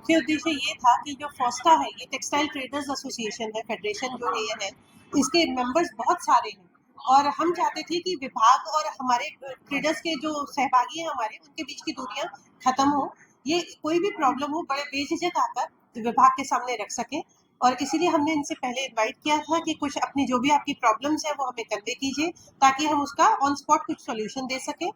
मुख्य उद्देश्य ये था कि जो फोस्टा है, ये टेक्सटाइल ट्रेडर्स एसोसिएशन है, फेडरेशन जो है ये है, इसके मेंबर्स बहुत सारे हैं और हम चाहते थे कि विभाग और हमारे ट्रेडर्स के जो सहभागी हैं हमारे, उनके बीच की दूरियां खत्म हो। ये कोई भी प्रॉब्लम हो बड़े बेझिझक आकर विभाग के सामने रख सकें और इसीलिए हमने इनसे पहले इनवाइट किया था कि कुछ अपनी जो भी आपकी प्रॉब्लम्स है वो हमें कन्वे कीजिए ताकि हम उसका ऑन स्पॉट कुछ सॉल्यूशन दे सकें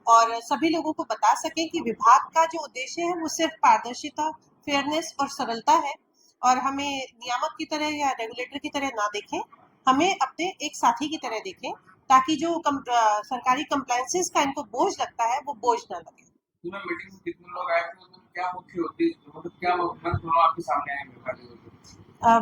और सभी लोगों को बता सकें कि विभाग का जो उद्देश्य है वो सिर्फ पारदर्शिता, फेयरनेस और सरलता है और हमें नियामक की तरह या रेगुलेटर की तरह ना देखें, हमें अपने एक साथी की तरह देखें ताकि जो सरकारी कंप्लायंसेस का इनको बोझ लगता है वो बोझ ना लगे। मीटिंग में कितने लोग आए थे, मतलब क्या मुख्य उद्देश्य, मतलब क्या मतलब आपके सामने आए व्यापारी?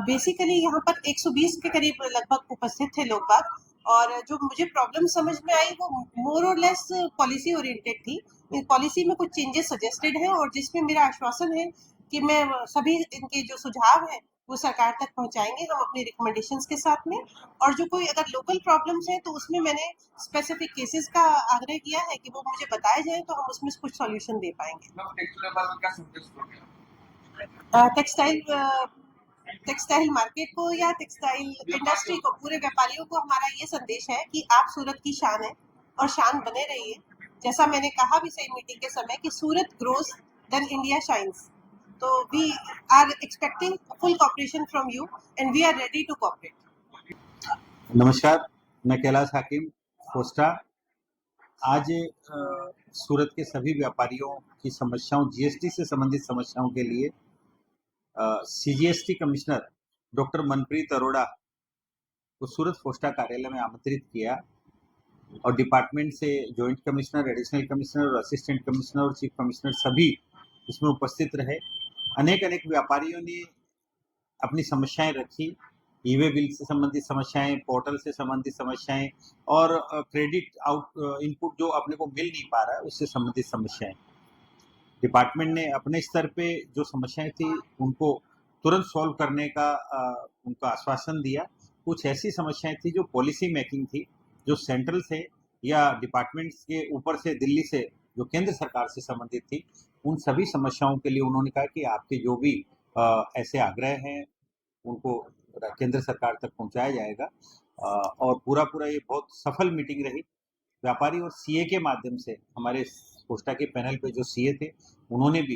बेसिकली यहाँ पर 120 के करीब लगभग उपस्थित थे लोग बाग और जो मुझे प्रॉब्लम समझ में आई वो मोर और लेस पॉलिसी ओरिएंटेड थी। पॉलिसी में कुछ चेंजेस सजेस्टेड हैं और जिसमें मेरा आश्वासन है कि मैं सभी इनके जो सुझाव हैं वो सरकार तक पहुंचाएंगे हम अपनी रिकमेंडेशंस के साथ में और जो कोई अगर लोकल प्रॉब्लम्स हैं तो उसमें मैंने स्पेसिफिक केसेस का आग्रह किया है कि वो मुझे बताए जाए तो हम उसमें कुछ सॉल्यूशन दे पाएंगे। टेक्सटाइल टेक्सटाइल मार्केट को या टेक्सटाइल इंडस्ट्री को, पूरे व्यापारियों को हमारा ये संदेश है कि आप सूरत की शान है और शान बने रहिए। जैसा मैंने कहा भी सही मीटिंग के समय कि Surat grows then India shines. तो we are expecting full cooperation from you and we are ready to cooperate. नमस्कार, मैं कैलाश हाकिम फोस्टा। आज सूरत के सभी व्यापारियों की समस्याओं, जीएसटी से संबंधित समस्याओं के लिए CGST commissioner doctor Manpreet Arora को सूरत फोस्टा कार्यालय में आमंत्रित किया और डिपार्टमेंट से जॉइंट कमिश्नर, एडिशनल कमिश्नर और असिस्टेंट कमिश्नर और चीफ कमिश्नर सभी इसमें उपस्थित रहे। अनेक व्यापारियों ने अपनी समस्याएं रखी, ई-वे बिल से संबंधित समस्याएं, पोर्टल से संबंधित समस्याएं और क्रेडिट आउट इनपुट जो अपने को मिल नहीं पा रहा है उससे संबंधित समस्याएं। डिपार्टमेंट ने अपने स्तर पे जो समस्याएं थी उनको तुरंत सॉल्व करने का उनको आश्वासन दिया। कुछ ऐसी समस्याएं थी जो पॉलिसी मेकिंग थी, जो सेंट्रल से या डिपार्टमेंट्स के ऊपर से, दिल्ली से, जो केंद्र सरकार से संबंधित थी, उन सभी समस्याओं के लिए उन्होंने कहा कि आपके जो भी ऐसे आग्रह हैं उनको केंद्र सरकार तक पहुंचाया जाएगा और पूरा ये बहुत सफल मीटिंग रही। व्यापारी और सीए के माध्यम से हमारे फोस्टा के पैनल पे जो सीए थे उन्होंने भी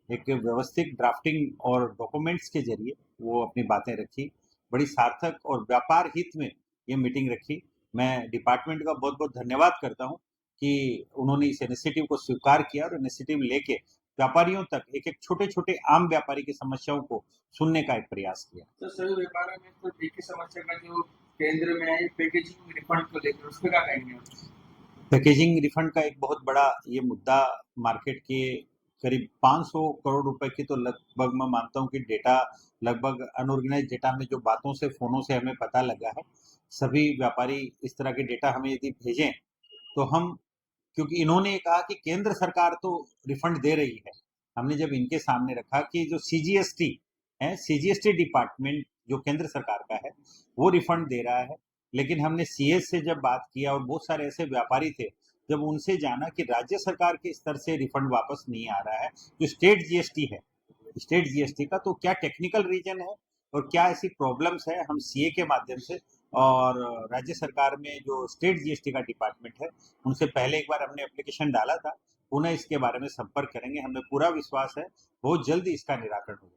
एक व्यवस्थित ड्राफ्टिंग और डॉक्यूमेंट्स के जरिए वो अपनी बातें रखी। बड़ी सार्थक और व्यापार हित में ये मीटिंग रखी। मैं डिपार्टमेंट का बहुत धन्यवाद करता हूँ कि उन्होंने इस इनिशिएटिव को स्वीकार किया और इनिशिएटिव लेके व्यापारियों तक, एक छोटे आम व्यापारी की समस्याओं को सुनने का एक प्रयास किया। तो सभी व्यापारियों में तो एक ही समस्या का जो केंद्र में आई पैकेजिंग रिफंड को लेकर, उस पर क्या कहेंगे? पैकेजिंग रिफंड का एक बहुत बड़ा ये मुद्दा, मार्केट के करीब 500 करोड़ रुपए की तो लगभग मैं मानता हूँ कि डेटा, लगभग अनऑर्गेनाइज डेटा में जो बातों से, फोनों से हमें पता लगा है, सभी व्यापारी इस तरह के डेटा हमें यदि भेजें तो हम, क्योंकि इन्होंने कहा कि केंद्र सरकार तो रिफंड दे रही है, हमने जब इनके सामने रखा कि जो सीजीएसटी है, सीजीएसटी डिपार्टमेंट जो केंद्र सरकार का है वो रिफंड दे रहा है, लेकिन हमने सीएस से जब बात किया और बहुत सारे ऐसे व्यापारी थे, जब उनसे जाना कि राज्य सरकार के स्तर से रिफंड वापस नहीं आ रहा है, जो स्टेट जीएसटी है, स्टेट जीएसटी का, तो क्या टेक्निकल रीजन है और क्या ऐसी प्रॉब्लम्स है, हम सीए के माध्यम से और राज्य सरकार में जो स्टेट जीएसटी का डिपार्टमेंट है उनसे पहले एक बार हमने एप्लीकेशन डाला था, पुनः इसके बारे में संपर्क करेंगे। हमें पूरा विश्वास है बहुत जल्द इसका निराकरण होगा।